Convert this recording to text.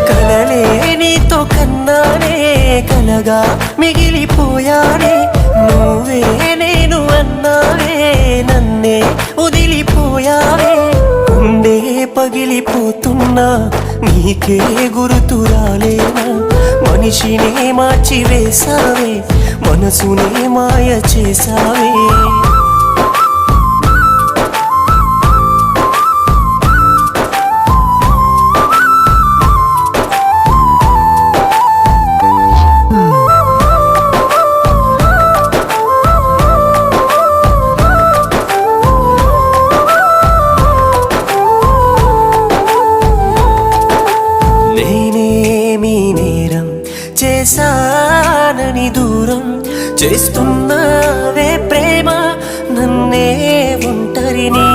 కలలే నీతో కన్నానే కలగా మిగిలిపోయానే నువ్వే నేను అన్నావే నన్నే వదిలిపోయావే ఉండే పగిలిపోతున్నా నీకే గుర్తు రాలేనా మనిషినే మార్చి వేసావే మనసునే మాయ చేసావే చేశానని దూరం చేస్తున్నావే ప్రేమ నన్నే ఒంటరిని